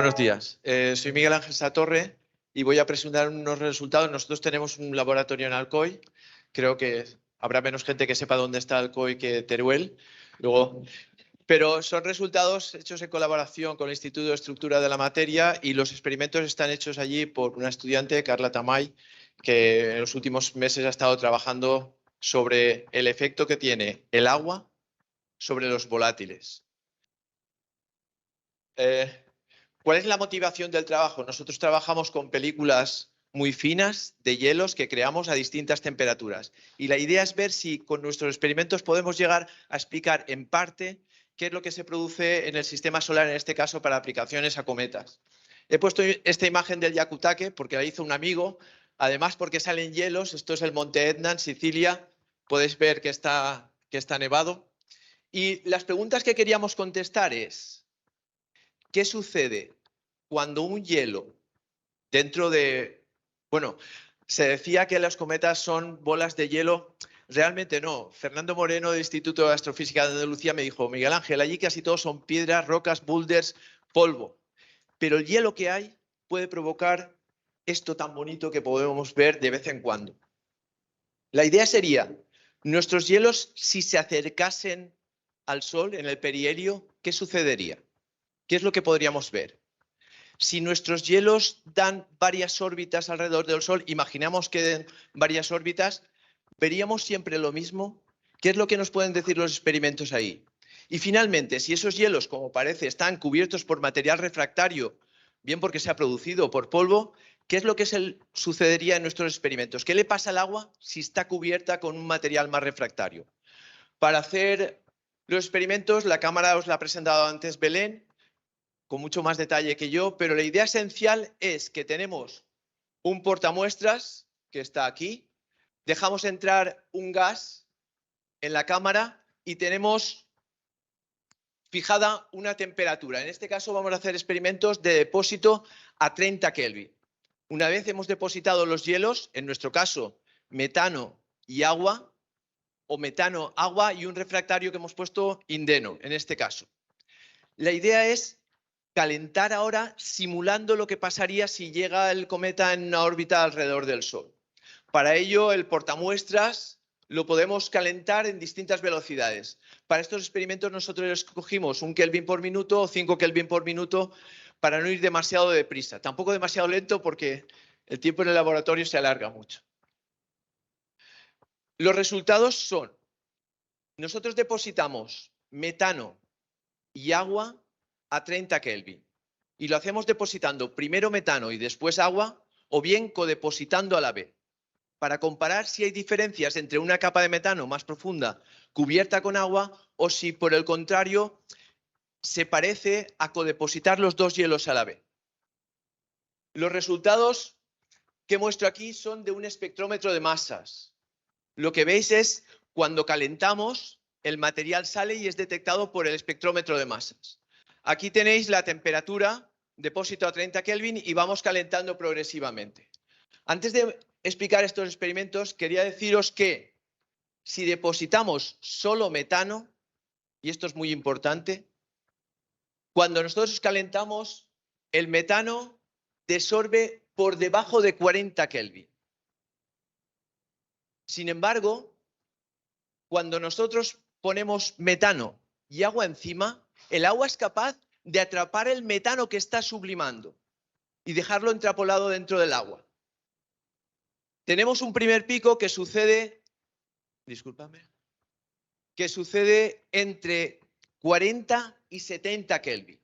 Buenos días, soy Miguel Ángel Satorre y voy a presentar unos resultados. Nosotros tenemos un laboratorio en Alcoy, creo que habrá menos gente que sepa dónde está Alcoy que Teruel, pero son resultados hechos en colaboración con el Instituto de Estructura de la Materia y los experimentos están hechos allí por una estudiante, Carla Tamay, que en los últimos meses ha estado trabajando sobre el efecto que tiene el agua sobre los volátiles. ¿Cuál es la motivación del trabajo? Nosotros trabajamos con películas muy finas de hielos que creamos a distintas temperaturas. Y la idea es ver si con nuestros experimentos podemos llegar a explicar en parte qué es lo que se produce en el sistema solar, en este caso para aplicaciones a cometas. He puesto esta imagen del Yacutaque porque la hizo un amigo, además porque salen hielos. Esto es el Monte Etna en Sicilia. Podéis ver que está nevado. Y las preguntas que queríamos contestar es: ¿qué sucede cuando un hielo dentro de... Bueno, se decía que las cometas son bolas de hielo. Realmente no. Fernando Moreno del Instituto de Astrofísica de Andalucía me dijo: Miguel Ángel, allí casi todos son piedras, rocas, boulders, polvo. Pero el hielo que hay puede provocar esto tan bonito que podemos ver de vez en cuando. La idea sería, nuestros hielos, si se acercasen al Sol, en el perihelio, ¿qué sucedería? ¿Qué es lo que podríamos ver? Si nuestros hielos dan varias órbitas alrededor del Sol, imaginamos que den varias órbitas, ¿veríamos siempre lo mismo? ¿Qué es lo que nos pueden decir los experimentos ahí? Y finalmente, si esos hielos, como parece, están cubiertos por material refractario, bien porque se ha producido por polvo, ¿qué es lo que sucedería en nuestros experimentos? ¿Qué le pasa al agua si está cubierta con un material más refractario? Para hacer los experimentos, la cámara os la ha presentado antes Belén, con mucho más detalle que yo, pero la idea esencial es que tenemos un portamuestras que está aquí, dejamos entrar un gas en la cámara y tenemos fijada una temperatura. En este caso vamos a hacer experimentos de depósito a 30 Kelvin. Una vez hemos depositado los hielos, en nuestro caso metano y agua, o metano, agua y un refractario que hemos puesto indeno, en este caso. La idea es calentar ahora simulando lo que pasaría si llega el cometa en una órbita alrededor del Sol. Para ello, el portamuestras lo podemos calentar en distintas velocidades. Para estos experimentos nosotros escogimos 1 Kelvin por minuto o 5 Kelvin por minuto para no ir demasiado deprisa. Tampoco demasiado lento porque el tiempo en el laboratorio se alarga mucho. Los resultados son: nosotros depositamos metano y agua a 30 Kelvin. Y lo hacemos depositando primero metano y después agua, o bien codepositando a la vez, para comparar si hay diferencias entre una capa de metano más profunda cubierta con agua o si, por el contrario, se parece a codepositar los dos hielos a la vez. Los resultados que muestro aquí son de un espectrómetro de masas. Lo que veis es cuando calentamos, el material sale y es detectado por el espectrómetro de masas. Aquí tenéis la temperatura, depósito a 30 Kelvin y vamos calentando progresivamente. Antes de explicar estos experimentos, quería deciros que si depositamos solo metano, y esto es muy importante, cuando nosotros calentamos, el metano desorbe por debajo de 40 Kelvin. Sin embargo, cuando nosotros ponemos metano y agua encima, el agua es capaz de atrapar el metano que está sublimando y dejarlo entrapolado dentro del agua. Tenemos un primer pico que sucede, que sucede entre 40 y 70 Kelvin.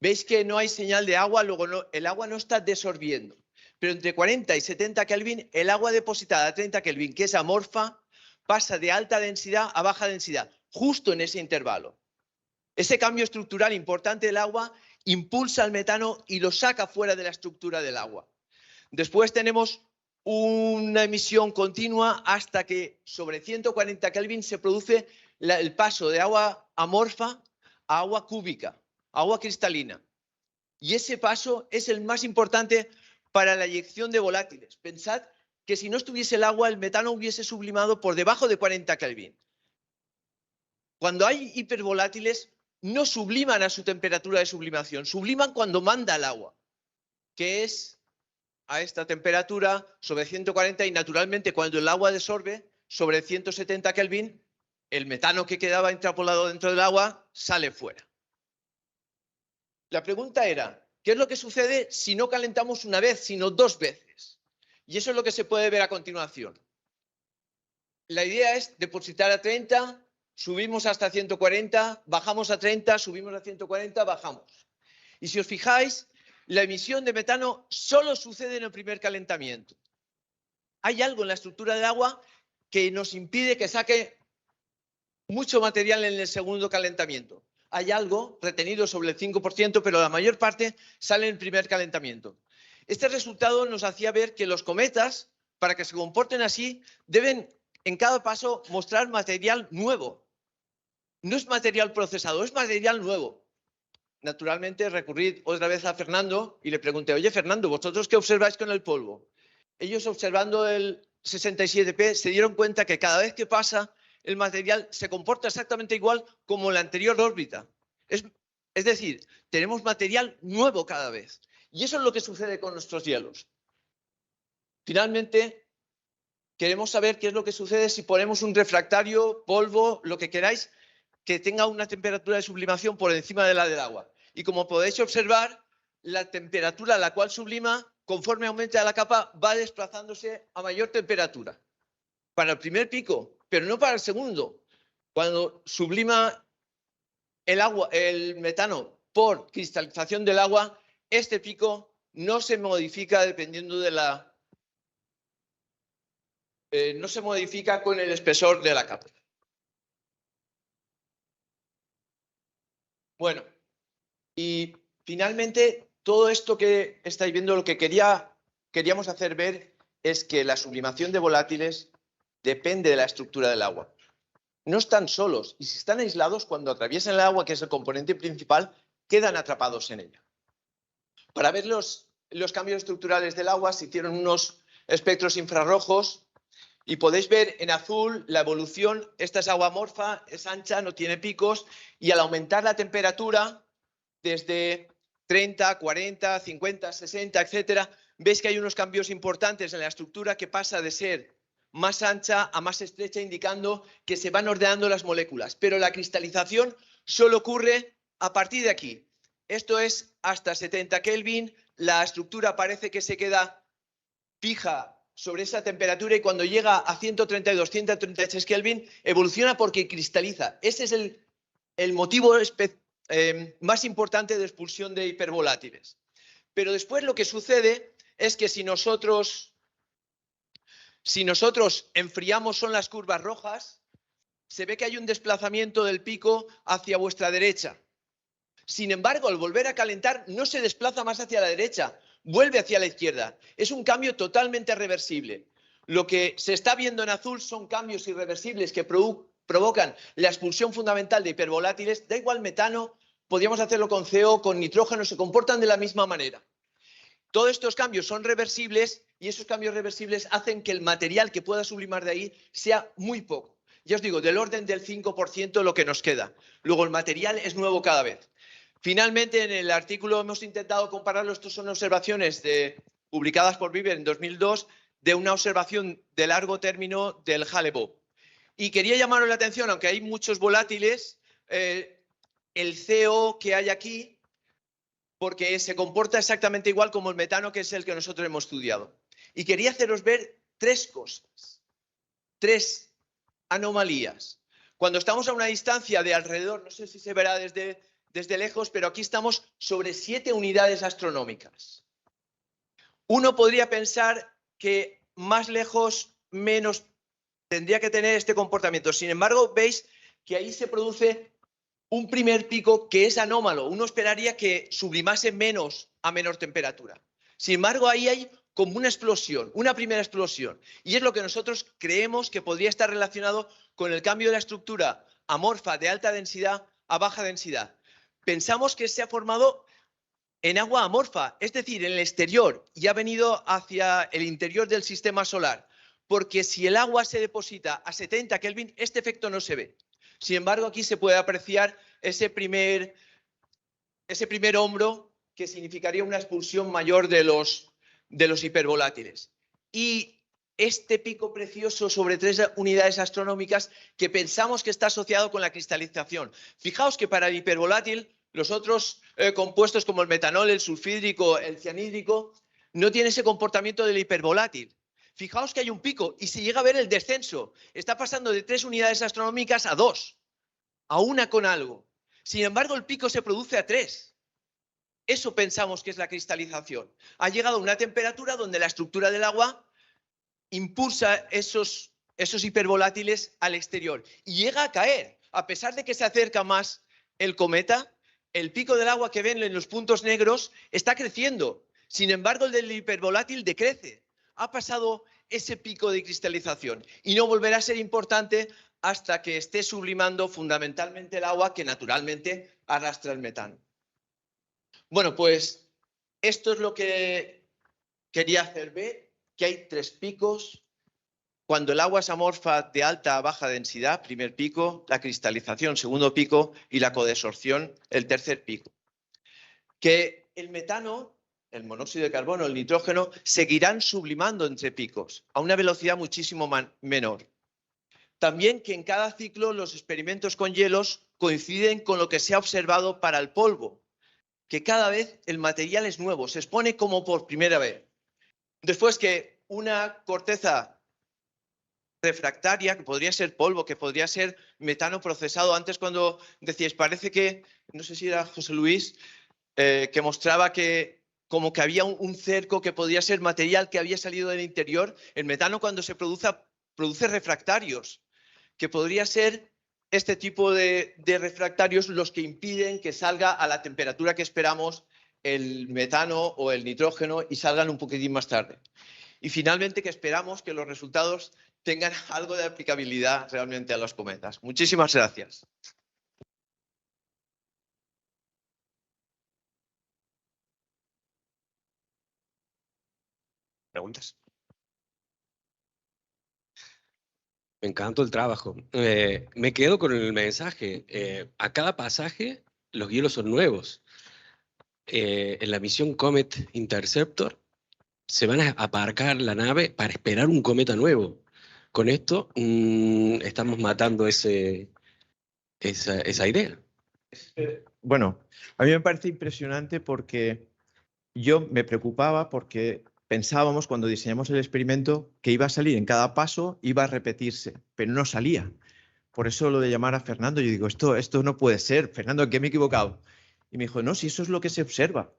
Veis que no hay señal de agua, luego el agua no está desorbiendo. Pero entre 40 y 70 Kelvin, el agua depositada a 30 Kelvin, que es amorfa, pasa de alta densidad a baja densidad, justo en ese intervalo. Ese cambio estructural importante del agua impulsa al metano y lo saca fuera de la estructura del agua. Después tenemos una emisión continua hasta que sobre 140 Kelvin se produce el paso de agua amorfa a agua cúbica, agua cristalina. Y ese paso es el más importante para la eyección de volátiles. Pensad que si no estuviese el agua, el metano hubiese sublimado por debajo de 40 Kelvin. Cuando hay hipervolátiles, no subliman a su temperatura de sublimación, subliman cuando manda el agua, que es a esta temperatura sobre 140 y naturalmente cuando el agua desorbe sobre 170 Kelvin, el metano que quedaba intrapolado dentro del agua sale fuera. La pregunta era, ¿qué es lo que sucede si no calentamos una vez, sino dos veces? Y eso es lo que se puede ver a continuación. La idea es depositar a 30, subimos hasta 140, bajamos a 30, subimos a 140, bajamos. Y si os fijáis, la emisión de metano solo sucede en el primer calentamiento. Hay algo en la estructura del agua que nos impide que saque mucho material en el segundo calentamiento. Hay algo retenido sobre el 5%, pero la mayor parte sale en el primer calentamiento. Este resultado nos hacía ver que los cometas, para que se comporten así, deben en cada paso mostrar material nuevo. No es material procesado, es material nuevo. Naturalmente, recurrí otra vez a Fernando y le pregunté, oye, Fernando, ¿vosotros qué observáis con el polvo? Ellos, observando el 67P, se dieron cuenta que cada vez que pasa, el material se comporta exactamente igual como la anterior órbita. Es decir, tenemos material nuevo cada vez. Y eso es lo que sucede con nuestros hielos. Finalmente, queremos saber qué es lo que sucede si ponemos un refractario, polvo, lo que queráis, que tenga una temperatura de sublimación por encima de la del agua. Y como podéis observar, la temperatura a la cual sublima, conforme aumenta la capa, va desplazándose a mayor temperatura. Para el primer pico, pero no para el segundo. Cuando sublima el agua, el metano por cristalización del agua, este pico no se modifica dependiendo de la... no se modifica con el espesor de la capa. Bueno, y finalmente todo esto que estáis viendo, lo que queríamos hacer ver es que la sublimación de volátiles depende de la estructura del agua. No están solos y si están aislados, cuando atraviesan el agua, que es el componente principal, quedan atrapados en ella. Para ver los cambios estructurales del agua se hicieron unos espectros infrarrojos y podéis ver en azul la evolución. Esta es agua amorfa, es ancha, no tiene picos y al aumentar la temperatura desde 30, 40, 50, 60, etcétera, veis que hay unos cambios importantes en la estructura que pasa de ser más ancha a más estrecha, indicando que se van ordenando las moléculas. Pero la cristalización solo ocurre a partir de aquí. Esto es hasta 70 Kelvin. La estructura parece que se queda fija sobre esa temperatura y cuando llega a 132, 136 Kelvin evoluciona porque cristaliza. Ese es el motivo más importante de expulsión de hipervolátiles. Pero después lo que sucede es que si nosotros enfriamos, son las curvas rojas, se ve que hay un desplazamiento del pico hacia vuestra derecha. Sin embargo, al volver a calentar, no se desplaza más hacia la derecha, vuelve hacia la izquierda. Es un cambio totalmente reversible. Lo que se está viendo en azul son cambios irreversibles que provocan la expulsión fundamental de hipervolátiles. Da igual metano, podríamos hacerlo con CO, con nitrógeno, se comportan de la misma manera. Todos estos cambios son reversibles y esos cambios reversibles hacen que el material que pueda sublimar de ahí sea muy poco. Ya os digo, del orden del 5% lo que nos queda. Luego el material es nuevo cada vez. Finalmente, en el artículo hemos intentado compararlo. Estas son observaciones publicadas por Viver en 2002 de una observación de largo término del Hale-Bopp. Y quería llamaros la atención, aunque hay muchos volátiles, el CO que hay aquí, porque se comporta exactamente igual como el metano, que es el que nosotros hemos estudiado. Y quería haceros ver tres cosas, tres anomalías. Cuando estamos a una distancia de alrededor, no sé si se verá desde lejos, pero aquí estamos sobre 7 unidades astronómicas. Uno podría pensar que más lejos, menos tendría que tener este comportamiento. Sin embargo, veis que ahí se produce un primer pico que es anómalo. Uno esperaría que sublimase menos a menor temperatura. Sin embargo, ahí hay como una explosión, una primera explosión. Y es lo que nosotros creemos que podría estar relacionado con el cambio de la estructura amorfa de alta densidad a baja densidad. Pensamos que se ha formado en agua amorfa, es decir, en el exterior, y ha venido hacia el interior del sistema solar. Porque si el agua se deposita a 70 Kelvin, este efecto no se ve. Sin embargo, aquí se puede apreciar ese primer hombro que significaría una expulsión mayor de los hipervolátiles. Y este pico precioso sobre 3 unidades astronómicas que pensamos que está asociado con la cristalización. Fijaos que para el hipervolátil los otros compuestos como el metanol, el sulfídrico, el cianhídrico no tienen ese comportamiento del hipervolátil. Fijaos que hay un pico y se llega a ver el descenso. Está pasando de 3 unidades astronómicas a 2, a 1 con algo. Sin embargo, el pico se produce a 3. Eso pensamos que es la cristalización. Ha llegado a una temperatura donde la estructura del agua impulsa esos hipervolátiles al exterior y llega a caer. A pesar de que se acerca más el cometa, el pico del agua que ven en los puntos negros está creciendo. Sin embargo, el del hipervolátil decrece. Ha pasado ese pico de cristalización y no volverá a ser importante hasta que esté sublimando fundamentalmente el agua que naturalmente arrastra el metano. Bueno, pues esto es lo que quería hacer ver, que hay 3 picos. Cuando el agua es amorfa de alta a baja densidad, primer pico, la cristalización, segundo pico, y la codesorción, el tercer pico. Que el metano, el monóxido de carbono, el nitrógeno, seguirán sublimando entre picos a una velocidad muchísimo menor. También que en cada ciclo los experimentos con hielos coinciden con lo que se ha observado para el polvo, que cada vez el material es nuevo, se expone como por primera vez. Después que una corteza refractaria, que podría ser polvo, que podría ser metano procesado. Antes cuando decíais, parece que, no sé si era José Luis, que mostraba que como que había un cerco que podría ser material que había salido del interior. El metano cuando se produce refractarios, que podría ser este tipo de refractarios los que impiden que salga a la temperatura que esperamos el metano o el nitrógeno y salgan un poquitín más tarde. Y finalmente que esperamos que los resultados tengan algo de aplicabilidad realmente a los cometas. Muchísimas gracias. ¿Preguntas? Me encantó el trabajo. Me quedo con el mensaje. A cada pasaje los hielos son nuevos. En la misión Comet Interceptor se van a aparcar la nave para esperar un cometa nuevo. Con esto estamos matando esa idea. Bueno, a mí me parece impresionante porque yo me preocupaba porque pensábamos cuando diseñamos el experimento que iba a salir en cada paso, iba a repetirse, pero no salía. Por eso lo de llamar a Fernando, yo digo, esto no puede ser. Fernando, ¿en qué me he equivocado? Y me dijo, no, si eso es lo que se observa.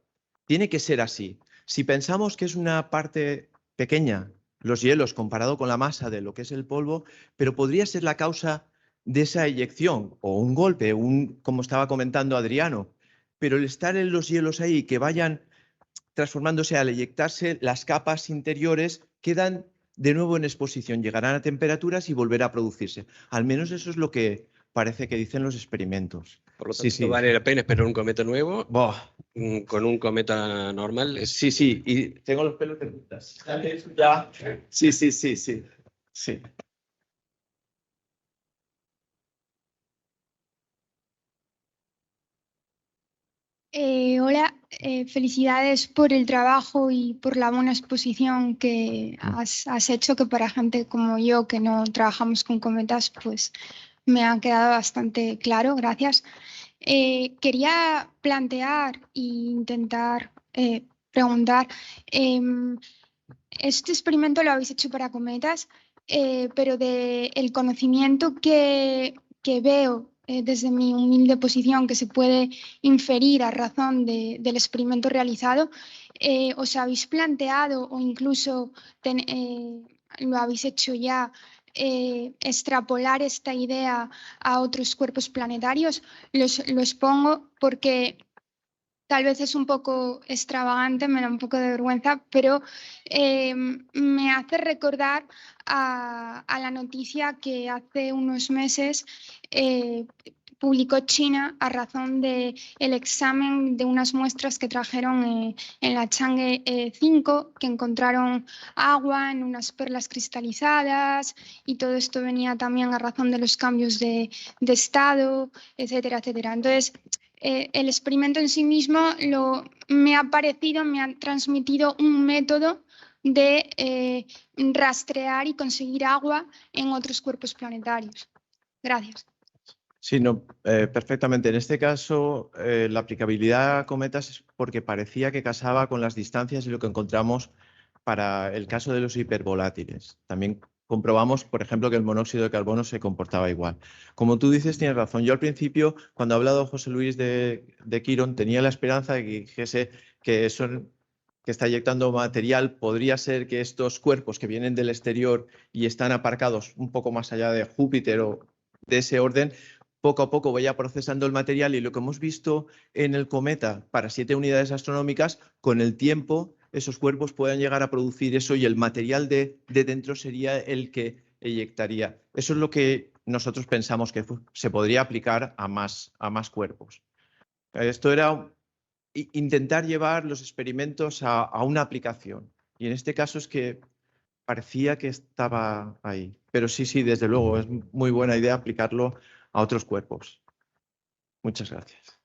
Tiene que ser así. Si pensamos que es una parte pequeña, los hielos, comparado con la masa de lo que es el polvo, pero podría ser la causa de esa eyección o un golpe, como estaba comentando Adriano. Pero el estar en los hielos ahí, que vayan transformándose al eyectarse, las capas interiores quedan de nuevo en exposición, llegarán a temperaturas y volverá a producirse. Al menos eso es lo que parece que dicen los experimentos. Por lo tanto, vale la pena esperar un cometa nuevo. Con un cometa normal. Sí, y tengo los pelos de puntas. Ya. Sí. Hola, felicidades por el trabajo y por la buena exposición que has hecho, que para gente como yo que no trabajamos con cometas, pues me ha quedado bastante claro, gracias. Quería plantear e intentar preguntar, este experimento lo habéis hecho para cometas, pero del conocimiento que veo desde mi humilde posición que se puede inferir a razón del experimento realizado, ¿os habéis planteado o incluso lo habéis hecho ya, extrapolar esta idea a otros cuerpos planetarios? Lo expongo porque tal vez es un poco extravagante, me da un poco de vergüenza, pero me hace recordar a la noticia que hace unos meses publicó China a razón del examen de unas muestras que trajeron en la Chang'e 5, que encontraron agua en unas perlas cristalizadas, y todo esto venía también a razón de los cambios de estado, etcétera, etcétera. Entonces, el experimento en sí mismo me ha transmitido un método de rastrear y conseguir agua en otros cuerpos planetarios. Gracias. Sí, no, perfectamente. En este caso, la aplicabilidad a cometas es porque parecía que casaba con las distancias y lo que encontramos para el caso de los hipervolátiles. También comprobamos, por ejemplo, que el monóxido de carbono se comportaba igual. Como tú dices, tienes razón. Yo al principio, cuando ha hablado José Luis de Quirón, tenía la esperanza de que dijese que eso que está eyectando material podría ser que estos cuerpos que vienen del exterior y están aparcados un poco más allá de Júpiter o de ese orden, poco a poco vaya procesando el material, y lo que hemos visto en el cometa para 7 unidades astronómicas, con el tiempo esos cuerpos puedan llegar a producir eso y el material de dentro sería el que eyectaría. Eso es lo que nosotros pensamos que se podría aplicar a más cuerpos. Esto era intentar llevar los experimentos a una aplicación, y en este caso es que parecía que estaba ahí. Pero sí, desde luego, es muy buena idea aplicarlo a otros cuerpos. Muchas gracias.